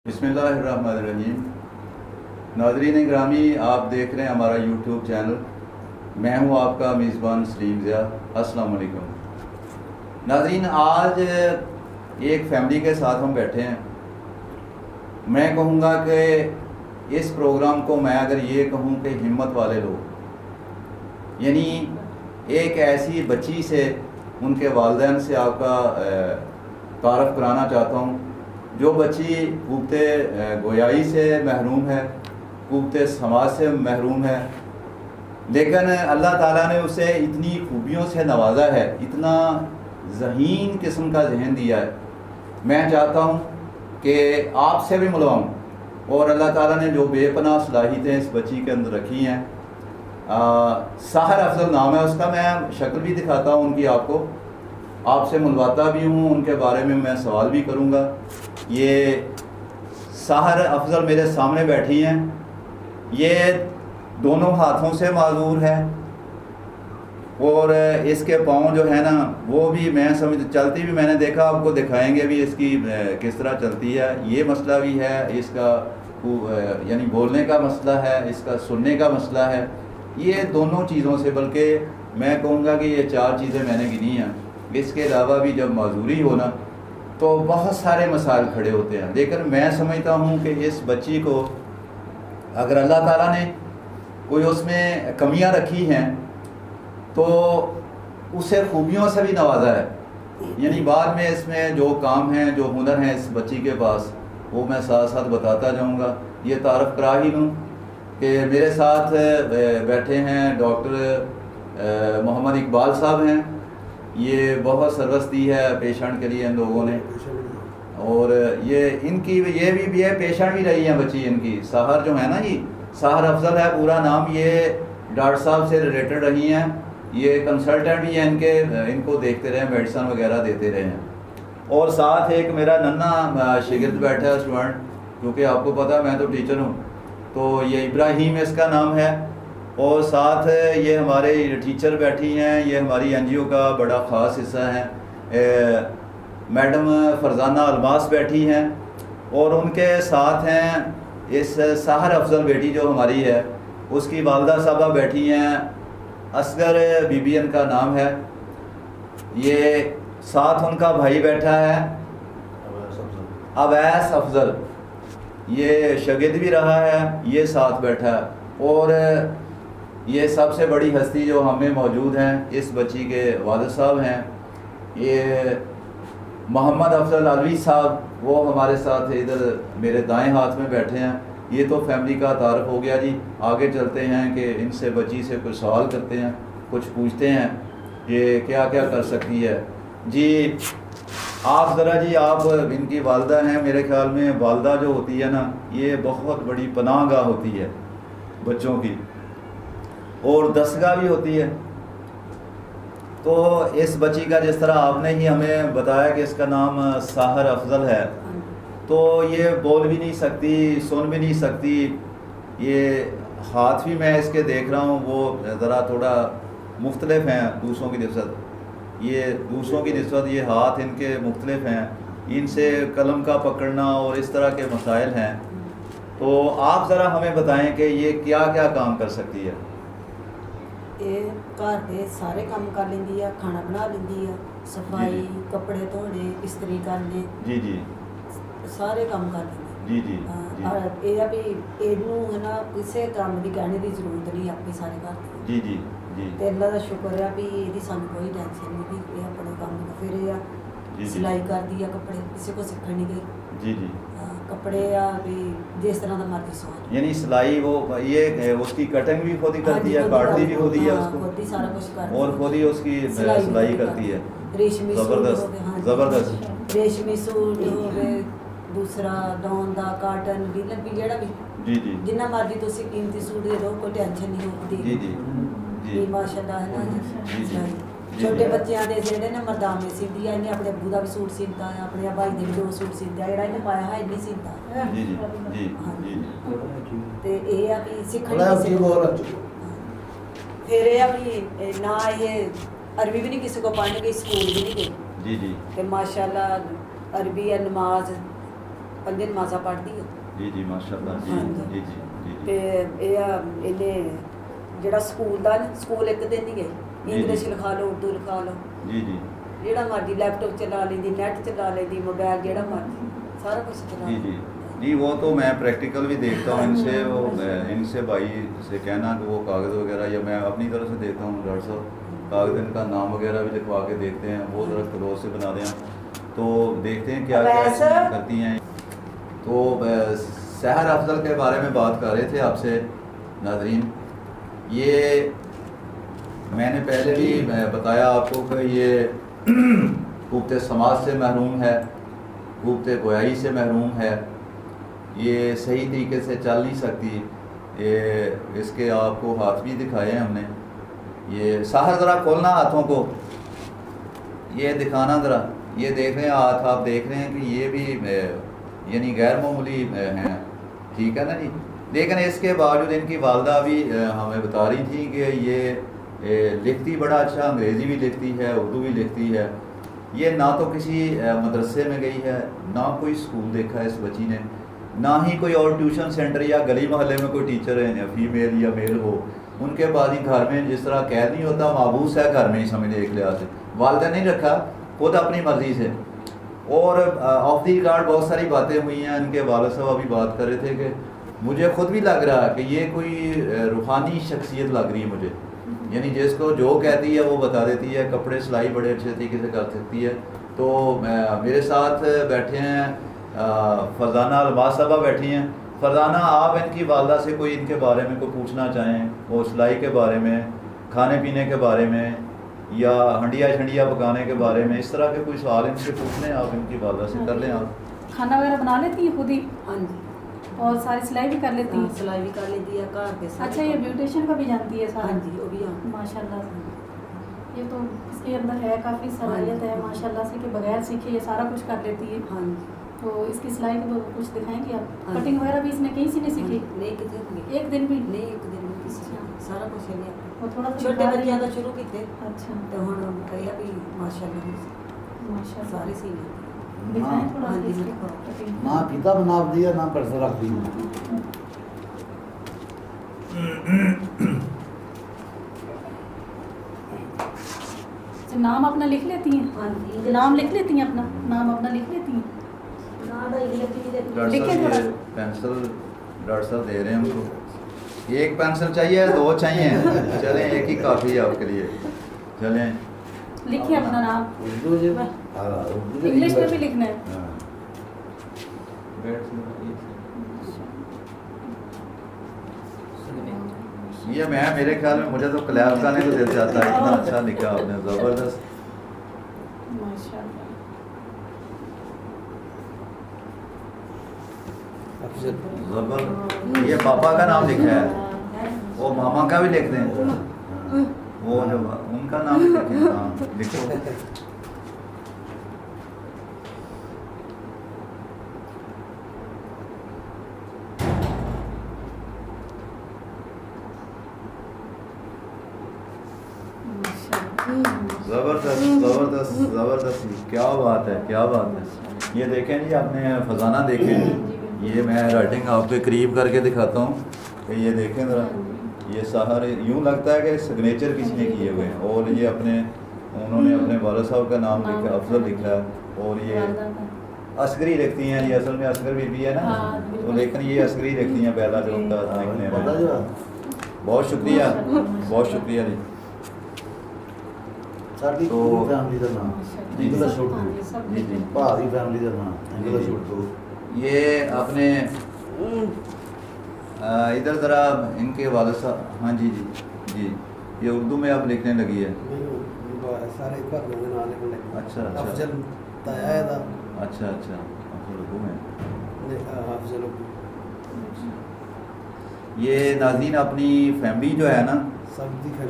बिस्मिल्लाहिर्रहमानिर्रहीम। नाज़रीन ग्रामी, आप देख रहे हैं हमारा यूट्यूब चैनल। मैं हूं आपका मेज़बान सलीम ज़िया। अस्सलाम वालेकुम। नाज़रीन, आज एक फ़ैमिली के साथ हम बैठे हैं। मैं कहूँगा कि इस प्रोग्राम को मैं अगर ये कहूँ कि हिम्मत वाले लोग, यानी एक ऐसी बच्ची से, उनके वालिदैन से आपका तारफ़ कराना चाहता हूँ जो बच्ची क़ुव्वते गोयाई से महरूम है, क़ुव्वते समाज से महरूम है, लेकिन अल्लाह ताला ने उसे इतनी खूबियों से नवाजा है, इतना ज़हीन किस्म का जहन दिया है। मैं चाहता हूँ कि आपसे भी मिलवाऊँ और अल्लाह ताला ने जो बेपनाह सलाहियतें इस बच्ची के अंदर रखी हैं। साहर अफजल नाम है उसका। मैं शक्ल भी दिखाता हूँ उनकी, आपसे मिलवाता भी हूँ, उनके बारे में मैं सवाल भी करूँगा। ये साहर अफजल मेरे सामने बैठी हैं। ये दोनों हाथों से माजूर है और इसके पाँव जो है ना वो भी मैं समझ चलती भी मैंने देखा, आपको दिखाएंगे भी इसकी किस तरह चलती है। ये मसला भी है इसका, यानी बोलने का मसला है, इसका सुनने का मसला है। ये दोनों चीज़ों से, बल्कि मैं कहूँगा कि ये 4 चीज़ें मैंने गिनी हैं। इसके अलावा भी जब माजूरी हो ना तो बहुत सारे मसाइल खड़े होते हैं। लेकिन मैं समझता हूँ कि इस बच्ची को अगर अल्लाह ताला ने कोई उसमें कमियाँ रखी हैं तो उसे खूबियों से भी नवाजा है। यानी बाद में इसमें जो काम हैं, जो हुनर हैं इस बच्ची के पास, वो मैं साथ साथ बताता जाऊँगा। ये तारफ़ करा ही दूँ कि मेरे साथ बैठे हैं डॉक्टर मोहम्मद इकबाल साहब हैं। ये बहुत सरवस दी है पेशेंट के लिए इन लोगों ने, और ये इनकी ये भी है, पेशेंट भी रही है बच्ची इनकी। साहर जो है ना, ये साहर अफजल है पूरा नाम। ये डॉक्टर साहब से रिलेटेड रही हैं, ये कंसल्टेंट भी हैं इनके, इनको देखते रहे, मेडिसिन वगैरह देते रहे हैं। और साथ एक मेरा नन्ना शिगिर्द बैठा है, स्टूडेंट, क्योंकि आपको पता है मैं तो टीचर हूँ। तो ये इब्राहिम इसका नाम है। और साथ ये हमारे टीचर बैठी हैं, ये हमारी एनजीओ का बड़ा ख़ास हिस्सा है। मैडम फरजाना अलमास बैठी हैं और उनके साथ हैं इस साहर अफजल बेटी जो हमारी है, उसकी वालदा साहबा बैठी हैं। असगर बीबी इनका नाम है। ये साथ उनका भाई बैठा है अवैस अफजल, ये शागिर्द भी रहा है, ये साथ बैठा है। और ये सबसे बड़ी हस्ती जो हमें मौजूद हैं, इस बच्ची के वालिद साहब हैं, ये मोहम्मद अफजल अलवी साहब, वो हमारे साथ इधर मेरे दाएं हाथ में बैठे हैं। ये तो फैमिली का तारफ़ हो गया जी। आगे चलते हैं कि इनसे बच्ची से कुछ सवाल करते हैं, कुछ पूछते हैं ये क्या क्या कर सकती है। जी आप ज़रा जी, आप इनकी वालदा हैं। मेरे ख्याल में वालदा जो होती है ना, ये बहुत बड़ी पनाहगाह होती है बच्चों की, और दस्तगाह भी होती है। तो इस बच्ची का जिस तरह आपने ही हमें बताया कि इसका नाम साहर अफजल है, तो ये बोल भी नहीं सकती, सुन भी नहीं सकती। ये हाथ भी मैं इसके देख रहा हूँ, वो ज़रा थोड़ा मुख्तलिफ हैं दूसरों की निस्बत। ये दूसरों की निस्बत ये हाथ इनके मुख्तलिफ हैं, इनसे कलम का पकड़ना और इस तरह के मसाइल हैं। तो आप ज़रा हमें बताएं कि ये क्या क्या काम कर सकती है। ये घर के सारे काम कर लेंदी है, खाना बना लेंदी है, सफाई, कपड़े धोने, इस्त्री करने, जी जी, सारे काम कर लेंदी। जी जी, और ये भी ਇਹਨੂੰ है ना किसी काम की कहने की जरूरत नहीं, आपे सारे घर जी जी जी। ਤੇ ਅੱਲਾ ਦਾ ਸ਼ੁਕਰ ਹੈ ਵੀ ਇਹਦੀ ਸਾਨੂੰ ਕੋਈ ਟੈਨਸ਼ਨ नहीं भी, ਇਹ ਆਪਣੇ ਕੰਮ ਨੂੰ ਫਿਰ ਇਹ जी सिलाई करती है, कपड़े किसी को सीखने नहीं गई। जी जी, कपड़े या भी जिस तरह का मर्जी सवाल, यानी सिलाई वो ये उसकी कटिंग भी खुद ही करती है, काटती भी खुद ही है उसको, खुद ही सारा कुछ करती और खुद ही उसकी सिलाई करती है। रेशमी ज़बरदस्त, ज़बरदस्त। रेशमी सूट होवे, दूसरा डॉन दा काटन भी लंबी जेड़ा भी, जी जी, जिन्ना मर्जी तुसी कीमती सूट दे दो, कोई टेंशन नहीं होती। जी जी जी, माशाल्लाह है ना। जी जी, छोटे बच्चों के ਜਿਹੜੇ ਨੇ ਮਰਦਾਨੇ ਸਿੰਦੀ ਆ, ਇਹਨੇ ਆਪਣੇ ਅੱਬੂ ਦਾ ਵੀ ਸੂਟ ਸਿੰਦਾ ਆ, ਆਪਣੇ ਭਾਈ ਦੇ ਵੀ 2 ਸੂਟ ਸਿੰਦਾ, ਜਿਹੜਾ ਇਹਨੇ ਪਾਇਆ ਹੈ ਨਹੀਂ ਸਿੰਦਾ। जी जी जी जी, ਤੇ ਇਹ ਆ ਵੀ ਸਿੱਖਣੀ ਫਿਰ ਇਹ ਆ ਵੀ ਨਾ ਇਹ अरबी भी नहीं किसी को पढ़ने गई, स्कूल भी नहीं गई। जी जी, ਤੇ ਮਾਸ਼ਾਅੱਲਾ अरबी है, नमाज ਪੰਜੇ ਨਮਾਜ਼ਾਂ ਪੜ੍ਹਦੀ ਆ ਜੀ ਜੀ ਮਾਸ਼ਾਅੱਲਾ ਜੀ ਹਾਂਜੀ। ਜੀ ਜੀ ਜੀ ਤੇ ਇਹ ਆ ਇਹਨੇ ਜਿਹੜਾ ਸਕੂਲ ਦਾ ਨਾ, ਸਕੂਲ ਇੱਕ ਦਿਨ ਨਹੀਂ ਜੀ, ਗਏ, ਇੰਗਲਿਸ਼ ਲਿਖਾ ਲਓ, ਉਰਦੂ ਲਿਖਾ ਲਓ, जी जी ਜਿਹੜਾ ਮਰਜ਼ੀ ਲੈਪਟਾਪ ਚਲਾ ਲੈਂਦੀ, ਨੈਟ ਚਲਾ ਲੈਂਦੀ, ਮੋਬਾਈਲ ਜਿਹੜਾ ਮਰਜ਼ੀ ਸਾਰਾ ਕੁਝ ਚਲਾ जी ਲੈਂਦੀ। जी जी वो तो मैं प्रैक्टिकल भी देखता हूँ इनसे, वो इनसे भाई से कहना कि वो कागज़ वगैरह, या मैं अपनी तरफ से देखता हूँ डॉक्टर साहब कागज़ इनका नाम वगैरह भी लिखवा के देखते हैं, वो ज़रा क्लोज से बना दें तो देखते हैं क्या क्या चीज़ें करती हैं। तो सहर अफजल के बारे में बात कर रहे थे आपसे नाज़रीन। ये मैंने पहले भी बताया आपको कि ये खूबते समाज से महरूम है, खूबते गोयाई से महरूम है, ये सही तरीके से चल नहीं सकती। ये इसके आपको हाथ भी दिखाए हैं हमने, ये साहर ज़रा खोलना हाथों को, ये दिखाना ज़रा, ये देख रहे हैं हाथ, आप देख रहे हैं कि ये भी यानी गैर मामूली हैं, ठीक है ना जी। लेकिन इसके बावजूद इनकी वालदा भी हमें बता रही थी कि ये लिखती बड़ा अच्छा, अंग्रेज़ी भी लिखती है, उर्दू भी लिखती है। ये ना तो किसी मदरसे में गई है, ना कोई स्कूल देखा है इस बच्ची ने, ना ही कोई और ट्यूशन सेंटर या गली मोहल्ले में कोई टीचर है या फीमेल या मेल हो। उनके बाद ही घर में जिस तरह कैद नहीं होता, माबूस है घर में ही, समझ एक लिहाज से वालदा नहीं रखा, खुद अपनी मर्ज़ी से। और ऑफ दी रिकॉर्ड बहुत सारी बातें हुई हैं, इनके वालिद साहब अभी बात कर रहे थे कि मुझे खुद भी लग रहा है कि ये कोई रूहानी शख्सियत लग रही है मुझे, यानी जिसको जो कहती है वो बता देती है, कपड़े सिलाई बड़े अच्छे तरीके से कर सकती है। तो मेरे साथ बैठे हैं फरजाना अलमास साहबा बैठी हैं। फरजाना, आप इनकी वालदा से कोई इनके बारे में कोई पूछना चाहें, वो सिलाई के बारे में, खाने पीने के बारे में, या हंडिया शंडिया पकाने के बारे में, इस तरह के कोई सवाल इनसे पूछ लें आप, इनकी वालदा से कर लें आप। खाना वगैरह बना लेती है खुद ही हाँ जी, और सारी सिलाई भी कर लेती हाँ, है। सिलाई भी कर लेती है घर के सारे अच्छा, ये काम। ब्यूटिशियन का भी जानती है सारा? हाँ जी, वो भी आती माशाल्लाह से। ये तो इसके अंदर है काफ़ी सलाहियत है माशाल्लाह से, कि बगैर सीखे ये सारा कुछ कर लेती है। हाँ जी। तो इसकी सिलाई को तो कुछ दिखाएंगे आप? हाँ। कटिंग वगैरह भी इसने कहीं से नहीं सीखी? नहीं किसी ने एक दिन भी? नहीं, एक दिन में किसी ने सारा कुछ है नहीं। वो थोड़ा सा छोटे दिखा रही बच्चों है। का शुरू किए अच्छा, तो हम कहिए भी माशाल्लाह माशाल्लाह। सारे सी लेते दिखाएं थोड़ा हाँ सा जी, इसकी दिखाओ। कटिंग। ना किताब बना दिया ना पैसा रख दिया। अच्छा, नाम अपना लिख लेती हैं? हाँ जी, नाम लिख लेती हैं अपना? नाम अपना लिख लेती हैं? ना तो ये लिखती है। डॉक्टर लिखे साहब थोड़ा। ये पेंसिल डॉक्टर साहब दे रहे हैं हमको, एक पेंसिल चाहिए, दो चाहिए? चलें, एक ही काफ़ी है आपके लिए, चलें। लिखिए अपना नाम। उर्दू जो इंग्लिश में भी लिखना है? हाँ। ये मैं, मेरे ख्याल में मुझे तो क्लैप का नहीं तो दिल चाहता है, इतना अच्छा लिखा आपने, ज़बरदस्त। माशाल्लाह। ज़बर, ये पापा का नाम लिखा है, वो मामा का भी लिख दें, वो जो उनका नाम भी लिखें, हाँ लिखो। ज़बरदस्त ज़बरदस्त ज़बरदस्त, क्या बात है, क्या बात है। ये देखें जी, आपने फजाना देखें, ये मैं राइटिंग आपके करीब करके दिखाता हूँ कि ये देखें ज़रा, ये साहर यूँ लगता है कि सिग्नेचर किसी ने किए हुए हैं। और ये अपने, उन्होंने अपने वालिद साहब का नाम लिखा, अफजल लिखा है। और ये असगरी लिखती हैं, ये असल में असगर बीबी है ना, तो लेकिन ये असगरी लिखती हैं पहला जो उनका लिखने पता में। जो बहुत शुक्रिया, बहुत शुक्रिया जी। साडी तो फैमिली का नाम जी, इंग्लिश हाँ, उर्दू, ये सब जी जी। भारी फैमिली का नाम इंग्लिश उर्दू। ये आपने इधर ज़रा इनके वालिद साहब, हाँ जी जी जी, ये उर्दू में अब लिखने लगी है। सारे घर में नाम लिखने लगे। अच्छा अच्छा अफजल ताया है दा अच्छा अच्छा, अब उर्दू में। ने अफजल ये नाज़रीन अपनी फैमिली जो है ना,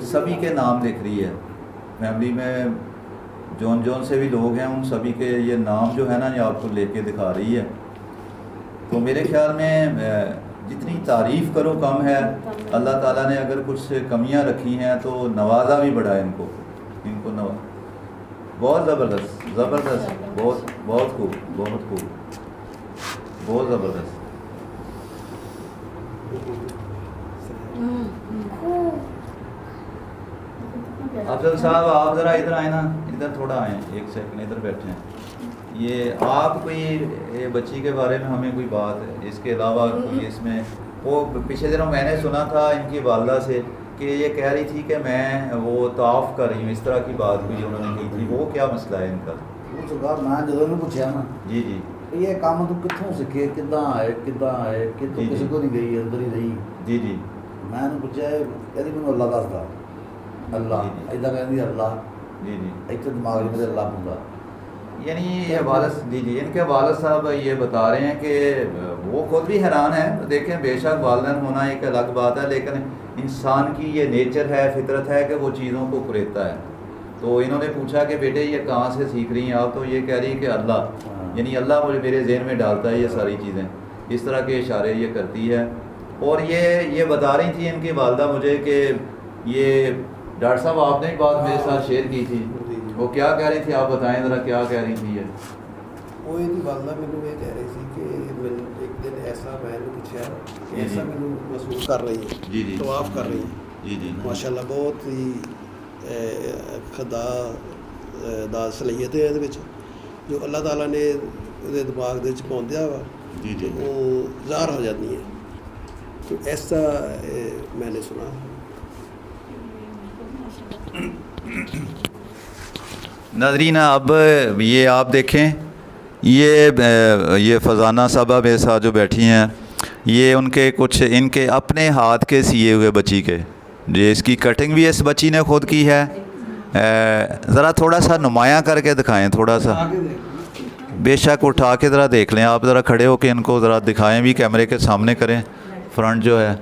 सभी के नाम लिख रही है। फैमिली में जौन जौन से भी लोग हैं, उन सभी के ये नाम जो है ना, ये आपको लेके दिखा रही है। तो मेरे ख्याल में जितनी तारीफ़ करो कम है। अल्लाह ताला ने अगर कुछ कमियां रखी हैं तो नवाजा भी बड़ा है इनको, बहुत ज़बरदस्त ज़बरदस्त, बहुत बहुत खूब, बहुत खूब। बहुत ज़बरदस्त। अफजल साहब आप ज़रा इधर आए ना, इधर थोड़ा आए, एक सेकंड इधर बैठे हैं। ये आप कोई ये बच्ची के बारे में हमें कोई बात है, इसके अलावा कोई इसमें, वो पिछले दिनों मैंने सुना था इनकी वालदा से कि ये कह रही थी कि मैं वो तवाफ़ कर रही हूँ, इस तरह की बात कोई उन्होंने की थी, वो क्या मसला है इनका? ਉਹ ਸਰਦਾਰ ਮੈਂ ਜਦੋਂ ਇਹਨੂੰ ਪੁੱਛਿਆ ਨਾ जी जी ਵੀ ਇਹ ਕੰਮ ਤੂੰ ਕਿੱਥੋਂ ਸਿੱਖੇ, ਕਿੱਦਾਂ ਆਏ ਕਿ ਜੀ, ਤੂੰ ਕਿਸੇ ਜੀ। ਕੋ ਨਹੀਂ ਗਈ, ਅੰਦਰ ਹੀ ਰਹੀ। जी जी ਮੈਂ ਇਹਨੂੰ ਪੁੱਛਿਆ ਇਹਦੀ ਮੈਨੂੰ ਅੱਲਾ ਦੱਸਦਾ, ਅੱਲਾ ਜੀ, ਜੀ। ਇਦਾਂ ਕਹਿੰਦੀ ਅੱਲਾ, जी जी ਇੱਥੇ ਦਿਮਾਗ ਵਿੱਚ ਮੇਰੇ ਅੱਲਾ ਹੁੰਦਾ। यानी ये वालद जी जी इनके वालद साहब ये बता रहे हैं कि वो खुद भी हैरान है। देखें बेशक वालिदैन होना एक अलग बात है, लेकिन इंसान की ये नेचर है, फितरत है कि वो चीज़ों को कुरेदता है। तो इन्होंने पूछा कि बेटे ये कहाँ से सीख रही हैं आप, तो ये कह रही है कि अल्लाह, यानी अल्लाह मुझे मेरे जहन में डालता है ये सारी चीज़ें, इस तरह के इशारे ये करती है। और ये बता रही थी इनकी वालदा मुझे कि ये डॉक्टर साहब आपने एक बात मेरे साथ शेयर की थी, वो क्या कह रही थी, आप बताएं ज़रा क्या कह रही थी ये? ਉਹ ਇਹਦੀ ਵਾਲਦਾ ਮੈਨੂੰ ਇਹ ਕਹਿ ਰਹੀ ਸੀ ਕਿ ਮੈਨੂੰ ਇੱਕ ਦਿਨ ਐਸਾ ਮੈਂ ਇਹਨੂੰ ਪੁੱਛਿਆ ਕਿ ਜੀ, ਜੀ। ਐਸਾ ਮੈਨੂੰ ਮਹਿਸੂਸ ਕਰ ਰਹੀ ਹੈ जी जी ਤਵਾਫ ਕਰ ਰਹੀ ਹੈ जी जी ਮਾਸ਼ਾਅੱਲਾ ਬਹੁਤ ਹੀ ਖੁਦਾ ਦਾ ਸਲੀਅਤ ਹੈ ਇਹਦੇ ਵਿੱਚ ਜੋ ਅੱਲਾਹ ਤਾਲਾ ਨੇ ਉਹਦੇ ਦਿਮਾਗ ਦੇ ਵਿੱਚ ਪਾਉਂਦਿਆ ਵਾ जी जी ਉਹ ਜ਼ਾਹਰ ਹੋ ਜਾਂਦੀ ਹੈ तो ऐसा मैंने सुना। नाज़रीन अब ये आप देखें, ये फ़ज़ाना साहबा मेरे साथ जो बैठी हैं, ये उनके कुछ इनके अपने हाथ के सिए हुए बच्ची के, ये इसकी कटिंग भी इस बच्ची ने खुद की है। ज़रा थोड़ा सा नुमायाँ करके दिखाएं, थोड़ा सा बेशक उठा के ज़रा देख लें आप, ज़रा खड़े होकर इनको ज़रा दिखाएं भी, कैमरे के सामने करें। फ्रंट जो है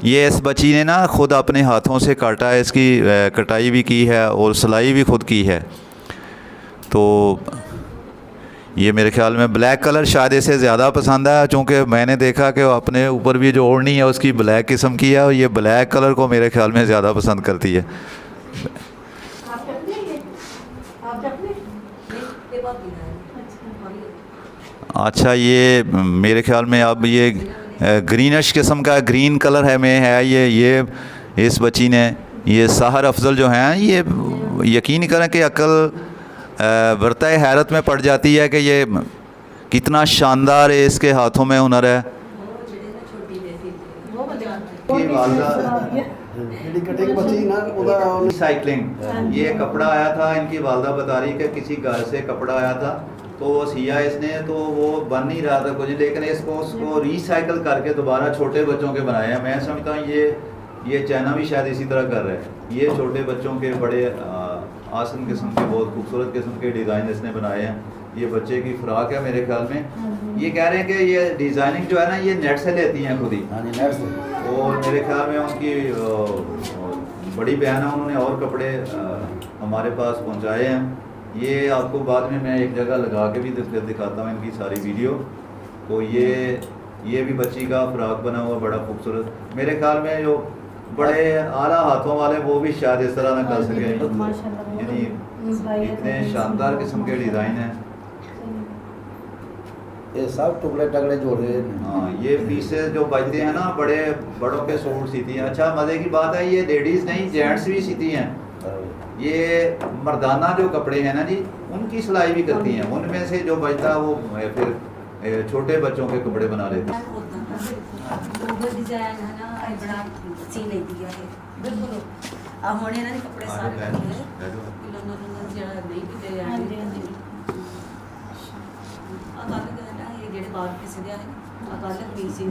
ये इस बच्ची ने ना खुद अपने हाथों से काटा है, इसकी कटाई भी की है और सिलाई भी खुद की है। तो ये मेरे ख्याल में ब्लैक कलर शायद इसे ज़्यादा पसंद है, चूँकि मैंने देखा कि अपने ऊपर भी जो ओढ़नी है उसकी ब्लैक किस्म की है, और ये ब्लैक कलर को मेरे ख्याल में ज़्यादा पसंद करती है। अच्छा ये मेरे ख्याल में अब ये ग्रीनिश किस्म का ग्रीन कलर है में है ये इस बच्ची ने, ये साहर अफजल जो हैं, ये यकीन करें कि अकल बरताए हैरत में पड़ जाती है कि ये कितना शानदार है, इसके हाथों में हुनर है। ਜਿਹੜੀ ਕਟਿੰਗ ਬਚੀ ਨਾ ਉਹਦਾ साइकिलिंग, ये कपड़ा आया था, इनकी वालदा बता रही कि किसी घर से कपड़ा आया था तो सिया इसने, तो वो बन नहीं रहा था कुछ, लेकिन उसको रिसाइकल करके दोबारा छोटे बच्चों के बनाए हैं। मैं समझता हूँ ये चाइना भी शायद इसी तरह कर रहे हैं। ये छोटे बच्चों के बड़े आसन किस्म के बहुत खूबसूरत किस्म के डिज़ाइन इसने बनाए हैं। ये बच्चे की फ़्राक है मेरे ख्याल में। ये कह रहे हैं कि ये डिज़ाइनिंग जो है ना ये नेट से लेती हैं खुद ही, हाँ जी, नेट से। और मेरे ख्याल में उनकी बड़ी बहन है, उन्होंने और कपड़े हमारे पास पहुँचाए हैं। ये आपको बाद में मैं एक जगह लगा के भी दिखाता हूँ इनकी सारी वीडियो। तो ये भी बच्ची का फ्राक बना हुआ बड़ा खूबसूरत। मेरे ख्याल में जो बड़े आला हाथों वाले वो भी शायद इस तरह ना कर सके, यानी इतने शानदार किस्म के डिज़ाइन हैं। ये सब टुकड़े टकड़े जोड़े हैं। हाँ, ये पीसेस जो बचते हैं ना बड़ों के सूट सीती हैं। अच्छा मज़े की बात है, ये लेडीज़ नहीं जेंट्स भी सीती हैं। ये मर्दाना जो कपड़े हैं ना जी, उनकी सिलाई भी करती हैं, उनमें से जो बचता है वो फिर छोटे बच्चों के कपड़े बना लेते हैं। डिजाइन है ना बड़ा सी लेती है बिल्कुल। अब होने ना कपड़े सारे ਜਿਹੜਾ ਨਹੀਂ ਕਿਤੇ ਆਂਦੇ ਆ ਗੱਲ ਕਰਨਾ ਇਹ ਜਿਹੜੇ ਬਾਹਰ ਕਿਸੇ ਦੇ ਆ ਗੱਲ ਕਮੀਜ਼ ਸੀ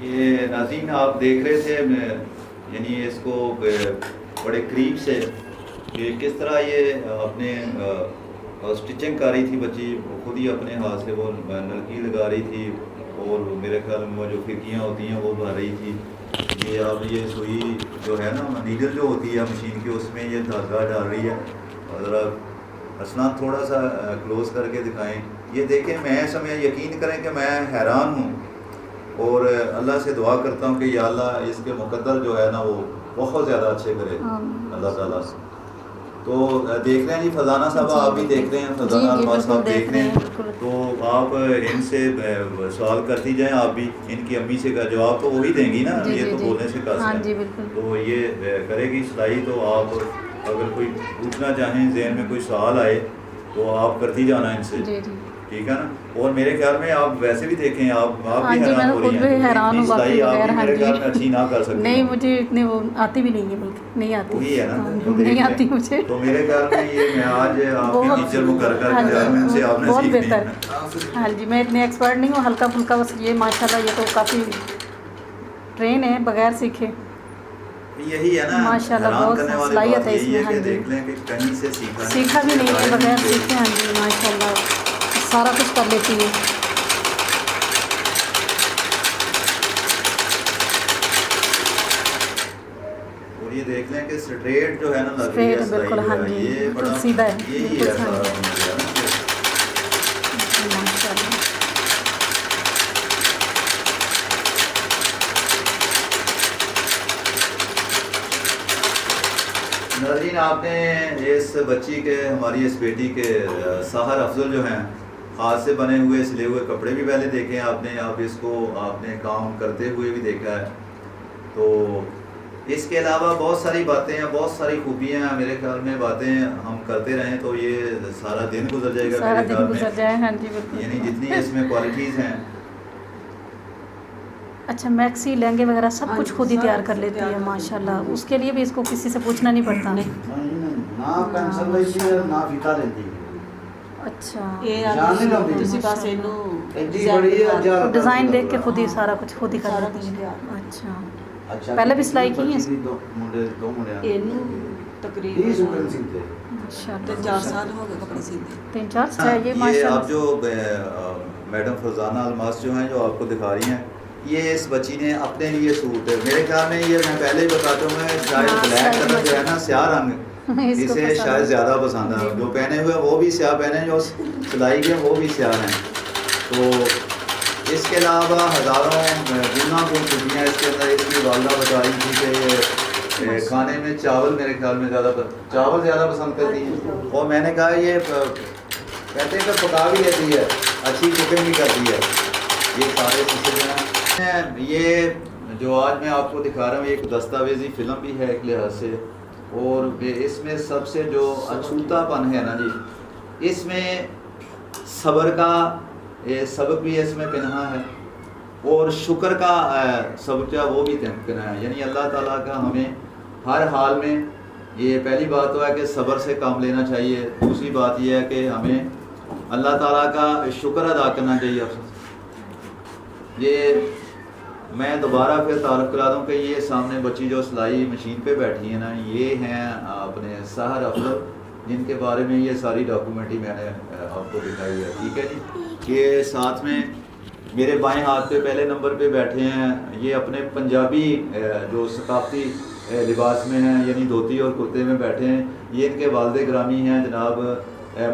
یہ ناظرین آپ دیکھ رہے تھے یعنی اس کو بڑے قریب سے کہ کس طرح یہ اپنے سٹچنگ کر رہی تھی بچی، خود ہی اپنے ہاتھ سے وہ نلکی لگا رہی تھی اور میرے خیال میں وہ جو کھڑکیاں ہوتی ہیں وہ بھر رہی تھی. یہ اب یہ سوئی جو ہے نا نیڈل جو ہوتی ہے مشین کی، اس میں یہ دھاگا ڈال رہی ہے. ذرا اسنان تھوڑا سا کلوز کر کے دکھائیں. یہ دیکھیں، میں سمجھ یقین کریں کہ میں حیران ہوں اور اللہ سے دعا کرتا ہوں کہ یا اللہ اس کے مقدر جو ہے نا وہ بہت زیادہ اچھے کرے اللہ تعالیٰ سے. تو دیکھ رہے ہیں جی فضانہ صاحب، آپ بھی دیکھ رہے ہیں، فضانہ الماس صاحب دیکھ رہے ہیں. تو آپ ان سے سوال کرتی جائیں، آپ بھی ان کی امی سے کا جواب تو وہی دیں گی نا، یہ تو بولنے سے قاصر ہے. تو یہ کرے گی سلائی. تو آپ اگر کوئی پوچھنا چاہیں، ذہن میں کوئی سوال آئے تو آپ کرتی جانا ان سے، ٹھیک ہے نا. اور میرے خیال میں آپ ویسے بھی دیکھیں، آپ بھی حیران ہو رہی ہیں، اتنی سلائی آپ بھی میرے خیال میں اچھی نہ کر سکتی. نہیں، مجھے اتنے وہ آتی بھی نہیں ہے، بلکہ نہیں آتی. وہی ہے نا، نہیں آتی مجھے. تو میرے خیال میں یہ میں آج آپ کی ٹیچر مقرر کر کے جا میں سے آپ نے بہت سیکھنی ہے. بہتر. ہاں جی، میں اتنے ایکسپرٹ نہیں ہوں، ہلکا پھلکا بس. یہ ماشاء اللہ یہ تو کافی ٹرین ہے بغیر سیکھے. یہی ہے نا ماشاءاللہ، حیران بہت کرنے والی صلاحیت بات ہے اس یہی میں. ہے ہاں کہ جی، دیکھ لیں کہ کہیں سے سیکھا بھی نہیں ہے، بغیر سیکھے. ہاں جی ماشاء اللہ سارا کچھ کر لیتی ہے. اور یہ دیکھ لیں کہ سٹریٹ جو ہے نا لگ رہی ہے اسٹریٹ بالکل. سلائی ہاں جو ہے، جی یہ بڑا سیدھا ہے یہی بالکل. ہے ہاں سارا جی مسئلہ نا. ماشاء اللہ. ناظرین، آپ نے اس بچی کے، ہماری اس بیٹی کے سحر افضل جو ہیں، ہاتھ سے بنے ہوئے سلے ہوئے کپڑے بھی پہلے دیکھے ہیں آپ نے. اب اس کو آپ نے کام کرتے ہوئے بھی دیکھا ہے. تو اس کے علاوہ بہت ساری باتیں ہیں، بہت ساری خوبیاں ہیں. میرے خیال میں باتیں ہم کرتے رہیں تو یہ سارا دن گزر جائے گا سارا میرے دن خیال گزر میں. جائے. ہاں جی بالکل. یعنی جتنی اس میں کوالٹیز ہیں. اچھا، میکسی لہنگے وغیرہ سب ہاں کچھ جی، خود ہی سارا تیار کچھ کر لیتی تیار ہے کر ماشاء لیتی ہے. اللہ. اس کے لیے بھی اس کو کسی سے پوچھنا نہیں پڑتا. نہ پینسل لیتی ہے نہ فیتا لیتی ہے. اچھا، یہ جان نہیں لگتی. تسی بس اینو ایڈی بڑی ہے جا ڈیزائن دیکھ کے خود ہی سارا کچھ خود ہی کر سارا لیتی کچھ ہے. تیار. اچھا، اچھا پہلے بھی سلائی کی ہے اس کی؟ دو منڈے اینو تقریباً 30 روپے سیتے. ماشاء تے اللہ. 4 سال ہو گئے کپڑے سیتے. 3-4 ہے یہ یہ ماشاء آپ اللہ. جو میڈم فرزانہ الماس جو ہیں جو آپ کو دکھا رہی ہیں، یہ اس بچی نے اپنے لیے سوٹ ہے. میرے خیال میں یہ میں پہلے ہی بتاتا ہوں میں شاید ہاں، بلیک سلائی کلر جو ہے نا سیاہ رنگ اس کو اسے پسند شاید ہے. زیادہ پسند ہے. جی. جو پہنے ہوئے وہ بھی سیاہ پہنے، جو سلائی کے وہ بھی سیاہ ہیں. تو اس کے علاوہ ہزاروں گنا کو چھٹیاں اس کے اندر. اس کی والدہ بتا رہی تھی کہ یہ کھانے میں چاول میرے خیال میں چاول زیادہ پسند کرتی ہیں. اور میں نے کہا یہ کہتے ہیں کہ پکا بھی لیتی ہے، اچھی کوکنگ بھی کرتی ہے. یہ سارے سلسلے ہیں. یہ جو آج میں آپ کو دکھا رہا ہوں ایک دستاویزی فلم بھی ہے ایک لحاظ سے. اور اس میں سب سے جو اچھوتا پن ہے نا جی، اس میں صبر کا سبق بھی اس میں پنہا ہے اور شکر کا سبق جو ہے وہ بھی پنہا ہے. یعنی اللہ تعالیٰ کا ہمیں ہر حال میں، یہ پہلی بات تو ہے کہ صبر سے کام لینا چاہیے. دوسری بات یہ ہے کہ ہمیں اللہ تعالیٰ کا شکر ادا کرنا چاہیے. یہ میں دوبارہ پھر تعارف کرا دوں کہ یہ سامنے بچی جو سلائی مشین پہ بیٹھی ہیں نا، یہ ہیں اپنے سحر افضل، جن کے بارے میں یہ ساری ڈاکومنٹری میں نے آپ کو دکھائی ہے. ٹھیک ہے جی. یہ ساتھ میں میرے بائیں ہاتھ پہ پہلے نمبر پہ بیٹھے ہیں. یہ اپنے پنجابی جو ثقافتی لباس میں ہیں، یعنی دھوتی اور کرتے میں بیٹھے ہیں. یہ ان کے والد گرامی ہیں جناب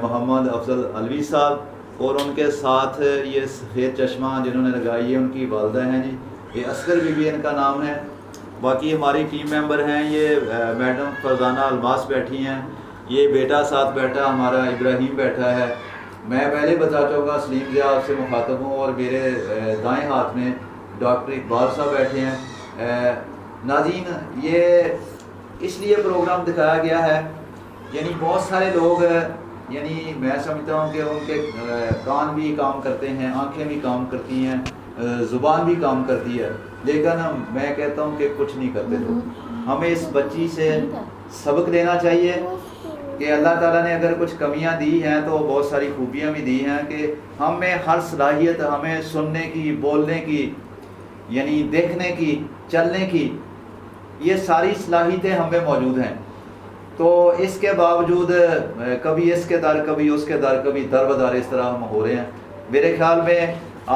محمد افضل علوی صاحب. اور ان کے ساتھ یہ سفید چشمہ جنہوں نے لگائی ہے ان کی والدہ ہیں جی، یہ اصغر بی بی ان کا نام ہے. باقی ہماری ٹیم ممبر ہیں، یہ میڈم فرزانہ الماس بیٹھی ہیں، یہ بیٹا ساتھ بیٹھا ہمارا ابراہیم بیٹھا ہے. میں پہلے بتا چاہوں گا سلیم ضیاء آپ سے مخاطب ہوں. اور میرے دائیں ہاتھ میں ڈاکٹر اقبال صاحب بیٹھے ہیں. ناظرین، یہ اس لیے پروگرام دکھایا گیا ہے، یعنی بہت سارے لوگ، یعنی میں سمجھتا ہوں کہ ان کے کان بھی کام کرتے ہیں، آنکھیں بھی کام کرتی ہیں، زبان بھی کام کرتی ہے، لیکن میں کہتا ہوں کہ کچھ نہیں کرتے لوگ. ہمیں اس بچی سے سبق لینا چاہیے کہ اللہ تعالیٰ نے اگر کچھ کمیاں دی ہیں تو بہت ساری خوبیاں بھی دی ہیں کہ ہم میں ہر صلاحیت ہمیں سننے کی، بولنے کی، یعنی دیکھنے کی، چلنے کی، یہ ساری صلاحیتیں ہمیں موجود ہیں. تو اس کے باوجود کبھی اس کے در کبھی اس کے در، کبھی در بدر اس طرح ہم ہو رہے ہیں. میرے خیال میں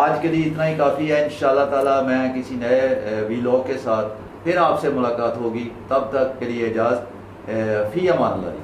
آج کے لیے اتنا ہی کافی ہے. انشاءاللہ تعالی میں کسی نئے ویلاگ کے ساتھ پھر آپ سے ملاقات ہوگی. تب تک کے لیے اجازت. فی امان اللہ.